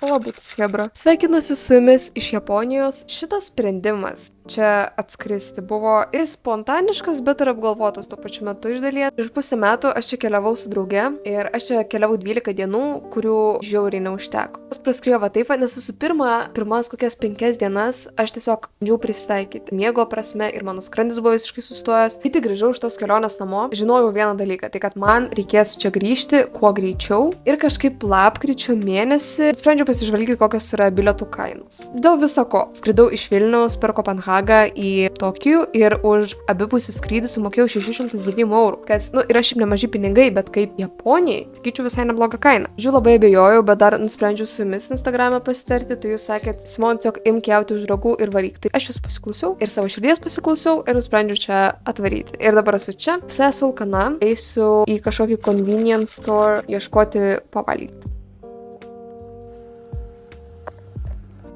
Labas, Hebra. Sveikinuosi su jumis iš Japonijos. Šitas sprendimas čia atskristi buvo ir spontaniškas, bet ir apgalvotas tuo pačiu metu iš dalies. Prieš pusę metų aš čia keliavau su drauge ir aš čia keliavau 12 dienų, kurių žiauriai neužteko. Jos praskriejo va taip, nes visų pirmas kokias 5 dienas aš tiesiog bandžiau prisitaikyti. Miego prasme ir mano skrandis buvo visiškai sustojęs. Kai tik grįžau iš tos kelionės namo, žinojau vieną dalyką, tai kad man reikės čia grįžti kuo greičiau ir kažkaip lapkričio mėnesį sprendžiau pasižvalgyti, kokios yra bilietų kainos. Dėl viso ko, skridau iš Vilniaus per Kopenhagą į Tokijų ir už abipusį skrydį sumokėjau 609 €, kas, yra šiaip nemaži pinigai, bet kaip Japonijai, sakyčiau, visai neblogą kainą. Žiūrėjau, labai abejojau, bet dar nusprendžiau su jumis Instagram'e pasitarti, tai jūs sakėt, Simon, tiesiog imk jauti už ragų ir varyk. Tai aš jūs pasiklausiau ir savo širdies pasiklausiau ir nusprendžiau čia atvaryti. Ir dabar esu čia, visai esu alkana, eisiu į kažkokį convenience store ieškoti pavalgyti.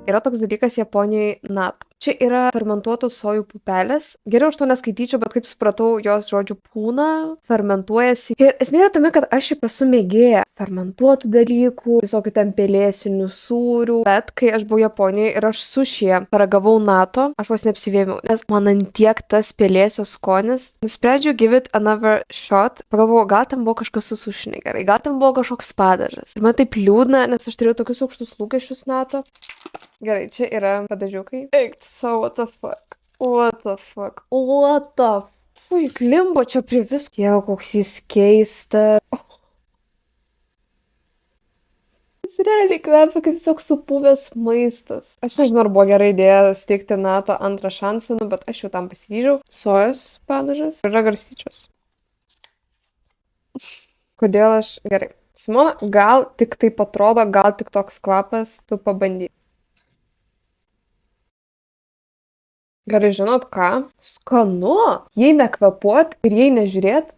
Yra toks dalykas Japonijoje nato. Čia yra fermentuotos sojų pupelės. Geriau aš to neskaityčiau, bet kaip supratau, jos žodžiu pūna, fermentuojasi. Ir esmė yra tame, kad aš šiaip esu mėgėja fermentuotų dalykų, visokių ten pelėsinių sūrių. Bet kai aš buvau Japonijoje ir aš sušyje paragavau nato, aš vos neapsivėmiau, nes man antiek tas pelėsio skonis. Nusprendžiau give it another shot. Pagalvojau, gal ten buvo kažkas su suši negerai, gal ten buvo kažkoks padažas. Ir man taip liūdna, nes aš turėjau tokius aukštus lūkesčius nato. Gerai, čia yra padažiukai. Eik, what the fuck? What the fuck? What the fuck? Jis limbo čia prie visko. Tie, koks jis keista. Jis realiai kvepia kaip tiesiog supuvęs maistas. Aš nežinau, ar buvo gera idėja steigti nato antrą šansą, bet aš jau tam pasiryžau. Sojos padažas yra garstyčios. Kodėl aš... Gerai. Simona, gal tik taip atrodo, gal tik toks kvapas, tu pabandyk. Gerai, žinot ką? Skanu. Jei nekvepuot ir jei nežiūrėt,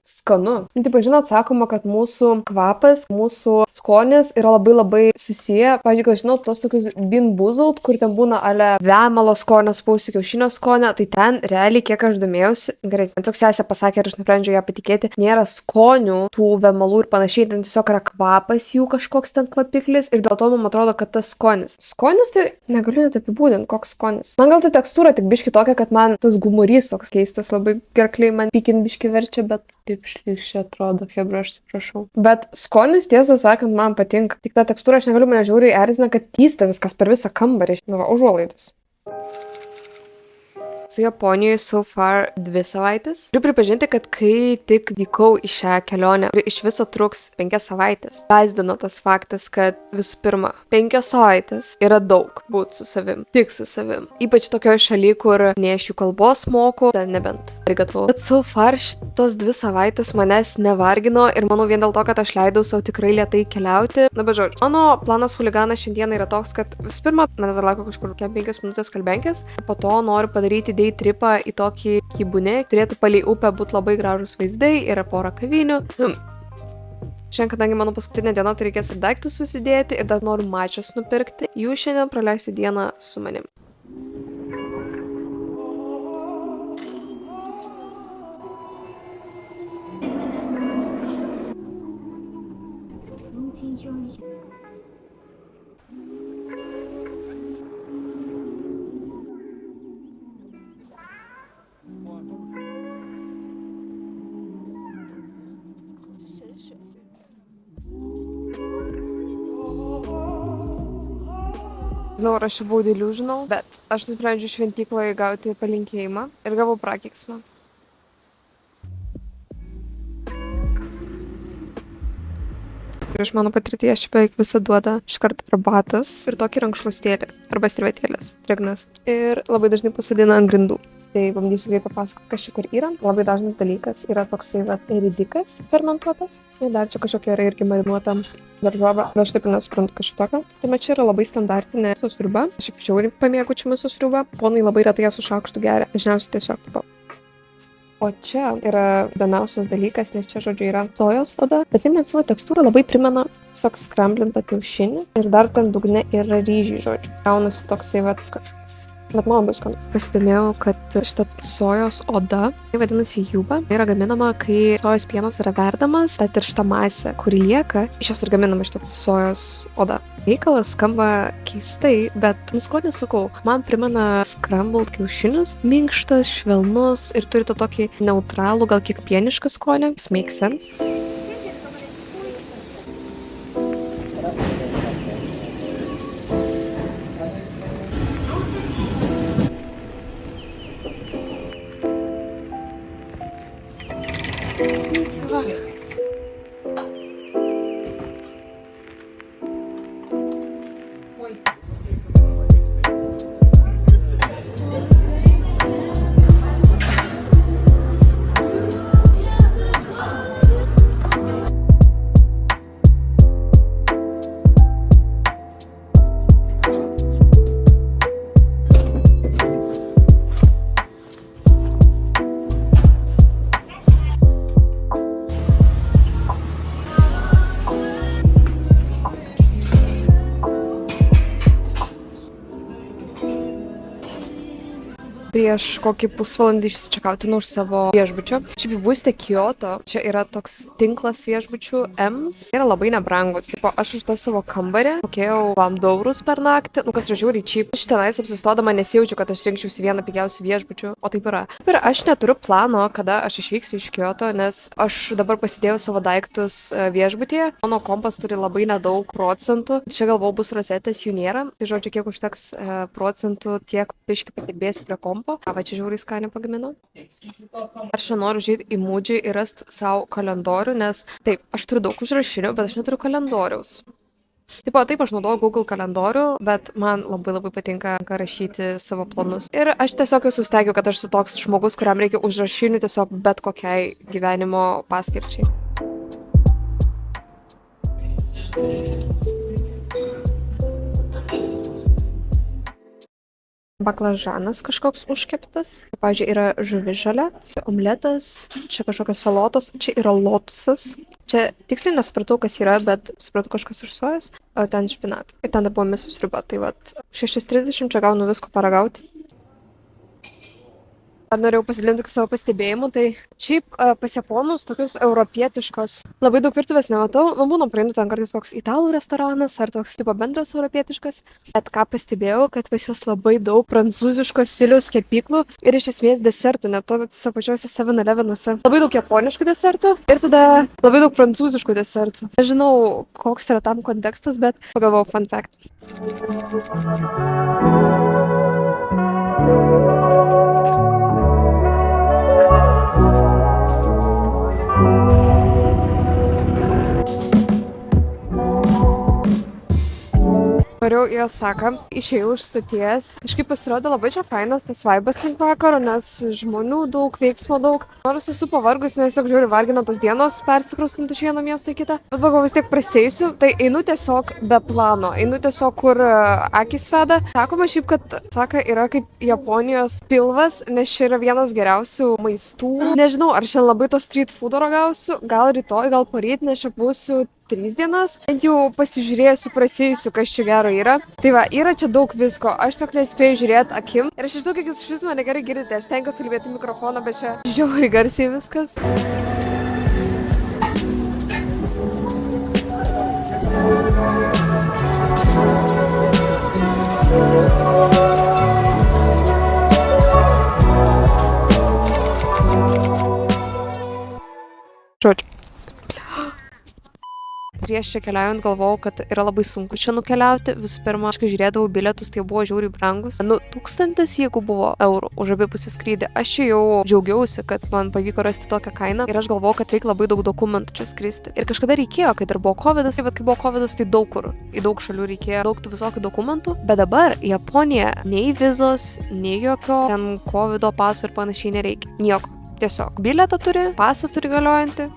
skanu. Taip, žinot, sakoma, kad mūsų kvapas, mūsų skonis yra labai susiję. Pavyzdžiui, gal žinot, tos tokius bean boozled, kur ten būna ale vemalo skonio, spausti kiaušinio skonio, tai ten realiai, kiek aš domėjausi, gerai, man tiesiog sesė pasakė ir aš nusprendžiau ją patikėti, nėra skonių tų vemalų ir panašiai, ten tiesiog yra kvapas jų kažkoks ten kvapiklis ir dėl to man atrodo, kad tas skonis. Skonis tai negaliu net apibūdinti, koks skonis. Man gal tai tekstūra tik biški tokia, kad man tas gumurys toks keistas, labai gerkliai man pykin biški verčia, bet taip šlikščiai atrodo, Hebra, aš atsiprašau. Bet skonis, tiesą sakant, man patinka. Tik ta tekstūra, aš negaliu, mane žiūri, erzina, kad tysta viskas per visą kambarį. Užuolaidus. Su Japonijoje so far 2 savaitės. Turiu pripažinti, kad kai tik vykau į šią kelionę, iš viso truks 5 savaitės. Gąsdino tas faktas, kad visų pirma, 5 savaitės yra daug būti su savim. Tik su savim. Ypač tokioje šalyje, kur ne iš jų kalbos moku, nebent arigatou. Bet so far šitos 2 savaitės manęs nevargino ir manau vien dėl to, kad aš leidau savo tikrai lėtai keliauti. Na, bet žodžiu, mano planas huliganas šiandieną yra toks, kad visų pirma, manęs dar laukia kažkur 5 minutės kalbenkės. Po to noriu padaryti day tripą į tokį kibunė. Turėtų palei upę būti labai gražus vaizdai, yra pora kavinių. Šiandien, kadangi mano paskutinė diena, tai reikės ir daiktus susidėti ir dar noriu mačias nupirkti. Jūs šiandien praleisi dieną su manim. Žinau, ar aš čia buvau delusional, bet aš nusprendžiau šventykloje gauti palinkėjimą ir gavau prakeiksmą. Iš mano patirties čia beveik visą duoda iškart arbatos ir tokį rankšluostėlį arba servetėlės drėgnas ir labai dažnai pasodina ant grindų. Tai bandysiu greit papasakoti, kas čia kur yra. Labai dažnas dalykas yra toksai ridikas fermentuotas. Ir dar čia kažkokia yra irgi marinuota daržovė. Aš taip ir nesuprantu kažkokio. Tai čia yra labai standartinė miso sriuba. Aš šiaip žiauriai pamėgau čia miso sriubą. Ponai labai retai ją su šaukštu geria. Dažniausiai tiesiog tipo. O čia yra įdomiausias dalykas, nes čia, žodžiu, yra sojos oda. Bet tai net savo tekstūrą labai primena tiesiog skramblintą kiaušinį. Ir dar ten dugne yra ryžiai, žodžiu. Gaunasi toksai kažkas. Bet man bus skanu. Pasidomėjau, kad šita sojos oda, tai vadinasi juba, yra gaminama, kai sojos pienas yra verdamas, ta tiršta masė, kuri lieka, iš jos ir gaminama šita sojos oda. Reikalas skamba keistai, bet nuskonis sakau, man primena scrambled kiaušinius, minkštas, švelnus ir turi tą tokį neutralų, gal kiek pienišką skonį. This makes sense. Prieš kokį pusvalandį išsičekautinau už savo viešbučio. Šiaip būste Kyoto, čia yra toks tinklas viešbučių Ems. Yra labai nebrangus. Tipo, aš už tą savo kambarį mokėjau €2 per naktį, kas yra žiauriai cheap. Aš tenais apsistodama nesijaučiu, kad aš rinkčiausi vieną pigiausių viešbučių, o taip yra. Ir aš neturiu plano, kada aš išvyksiu iš Kyoto, nes aš dabar pasidėjau savo daiktus viešbutyje. Mano kompas turi labai nedaug procentų. Čia galvau bus rozetės, jų nėra. Tai žodžiu, kiek užteks procentų, tiek biškį padirbėsiu prie kompo. Va, čia žiauriai skaniai pagaminau. Aš čia noriu žiūrėti į Muji ir rasti savo kalendorių, nes taip, aš turiu daug užrašinių, bet aš neturiu kalendoriaus. Taip, aš naudoju Google kalendorių, bet man labai patinka rašyti savo planus. Ir aš tiesiog jau sustegiu, kad aš esu toks žmogus, kuriam reikia užrašinių tiesiog bet kokiai gyvenimo paskirčiai. Baklažanas kažkoks užkeptas. Pavyzdžiui, yra žuvižalė, omletas, čia kažkokios salotos, čia yra lotusas. Čia tiksliai nesupratau, kas yra, bet supratau kažkas iš sojos, o ten špinatai. Ir ten dar buvo mėsos sriuba, tai vat 6:30 čia gaunu visko paragauti. Norėjau pasidalinti savo pastebėjimu, tai šiaip pas japonus tokius europietiškos labai daug virtuvės nematau, būna praeinu ten kartais koks italų restoranas ar toks tipo bendras europietiškas, bet ką pastebėjau, kad pas juos labai daug prancūziškos stiliaus kepyklų ir iš esmės desertų, net to savo pačiuose 7-Elevenuose. Labai daug japoniškų desertų ir tada labai daug prancūziškų desertų. Nežinau, koks yra tam kontekstas, bet pagalvojau fun fact. Variau į Osaką, išėjau iš stoties. Kažkaip pasirodė labai čia fainas tas vaibas link vakaro, nes žmonių daug, veiksmo daug. Nors esu pavargus, nes tiesiog žiūri vargina tos dienos persikraustinti iš vieno miesto į kitą. Bet pagalvojau, vis tiek prasieisiu, tai einu tiesiog be plano, einu tiesiog kur akis veda. Sakoma šiaip, kad Osaka yra kaip Japonijos pilvas, nes čia yra vienas geriausių maistų. Nežinau, ar šiandien labai to street foodo ragausiu, gal rytoj, gal poryt, nes čia būsiu 3 dienas. Bent jau pasižiūrėsiu, prasėjusiu, kas čia gero yra. Tai va, yra čia daug visko. Aš tiesiog nespėjau žiūrėti akim. Ir aš žinau, kiek jūs iš vis mane gerai girdite. Aš stengiuosi kalbėti mikrofoną, bet čia žiauriai garsiai viskas. Žodžiu. Prieš čia keliaujant galvojau, kad yra labai sunku čia nukeliauti. Visų pirma, aš kai žiūrėdavau bilietus, tai buvo žiauriai brangus. 1000, jeigu buvo eurų už abipusį skrydį. Aš čia jau džiaugiausi, kad man pavyko rasti tokią kainą. Ir aš galvojau, kad reikia labai daug dokumentų čia skristi. Ir kažkada reikėjo, kai dar buvo covidas, bet kai buvo covidas, tai daug kur. Į daug šalių reikėjo daug tų visokių dokumentų. Bet dabar Japonija nei vizos, nei jokio ten covido paso ir panašiai nereikia. Nieko. Tiesiog bilietą turi, pasą turi galiojantį.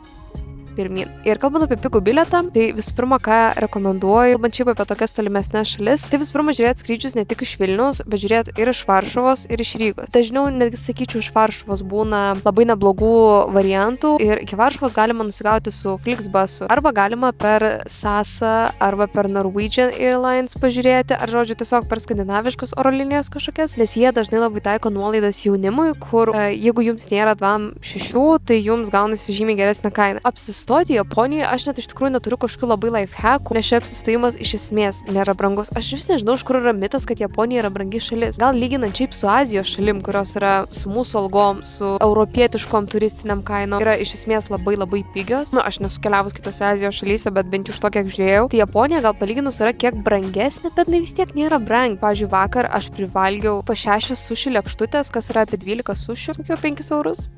Pirmyn. Ir kalbant apie pigų bilietą, tai visų pirma, ką rekomenduoju, kalbant šiaip apie tokias tolimesnes šalis, tai visų pirma žiūrėti skrydžius ne tik iš Vilniaus, bet žiūrėti ir iš Varšuvos, ir iš Rygos. Dažniau, netgi sakyčiau, iš Varšuvos būna labai neblogų variantų ir iki Varšuvos galima nusigauti su Flixbusu, arba galima per SAS arba per Norwegian Airlines pažiūrėti, ar žodžiu tiesiog per skandinaviškas oro linijas kažkokias, nes jie dažnai labai taiko nuolaidas jaunimui, kur jeigu jums nėra 2-6, tai jums gaunasi žymiai geresnė kaina. apsistoti Japonijoje, aš net iš tikrųjų neturiu kažkokių labai lifehackų, nes čia apsistojimas iš esmės nėra brangus. Aš vis nežinau, iš kur yra mitas, kad Japonija yra brangi šalis. Gal lyginant šiaip su Azijos šalim, kurios yra su mūsų algom, su europietiškom turistiniam kainom, yra iš esmės labai pigios. Nu, aš nesu keliavus kitose Azijos šalyse, bet bent jau iš to, kiek žiūrėjau, tai Japonija gal palyginus yra kiek brangesnė, bet vis tiek nėra brangi. Pavyzdžiui, vakar aš privalgiau po 6 suši lėkštutės, kas yra apie 12 sušių, kokio 5 eurus.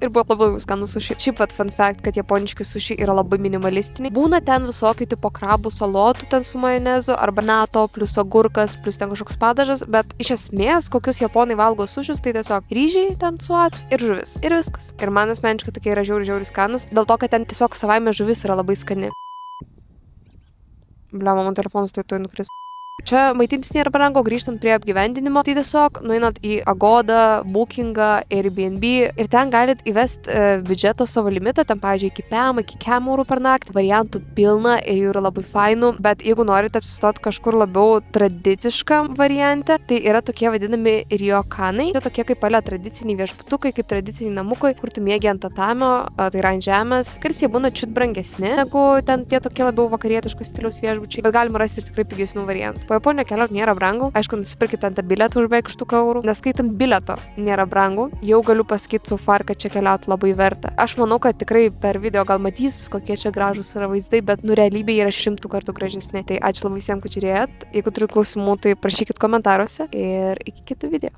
Ir buvo labai skanų suši. Šiaip pat fun fact, kad japoniški suši yra labai minimalistiniai. Būna ten visokių tipo krabų salotų ten su majonezu, arba nato, plus agurkas, plus ten kažkoks padažas, bet iš esmės, kokius japonai valgo sušius, tai tiesiog ryžiai ten su actu ir žuvis. Ir viskas. Ir man asmeniškai tokie yra žiauriai skanus, dėl to, kad ten tiesiog savaime žuvis yra labai skani. Bliama, man telefonas tuoj nukris. Čia maitintis nėra brangu, grįžtant prie apgyvendinimo, tai tiesiog nueinat į Agoda, Bookingą, Airbnb ir ten galit įvesti biudžeto savo limitą, ten, pavyzdžiui, iki 5 eurų per naktį, variantų pilna ir jų yra labai fainų, bet jeigu norite apsistoti kažkur labiau tradiciškam variante, tai yra tokie vadinami ryokanai, tai tokie kaip palia tradiciniai viešbutukai, kaip tradiciniai namukai, kur tu miegi ant tatamio, tai yra ant žemės, kartais jie būna čiut brangesni, negu ten tie tokie labiau vakarietiško stiliaus viešbučiai, bet galima rasti ir tikrai pigesnių variantų. Po Japoniją keliauti nėra brangu. Aišku, nusipirkite ant bilietą už beveik 100 eurų. Neskaitant bilieto nėra brangu. Jau galiu pasakyti so far, kad čia keliauti labai verta. Aš manau, kad tikrai per video gal matysis, kokie čia gražus yra vaizdai, bet realybėje yra 100 kartų gražesni. Tai ačiū labai visiems, kad žiūrėjot. Jeigu turiu klausimų, tai prašykit komentaruose ir iki kitų video.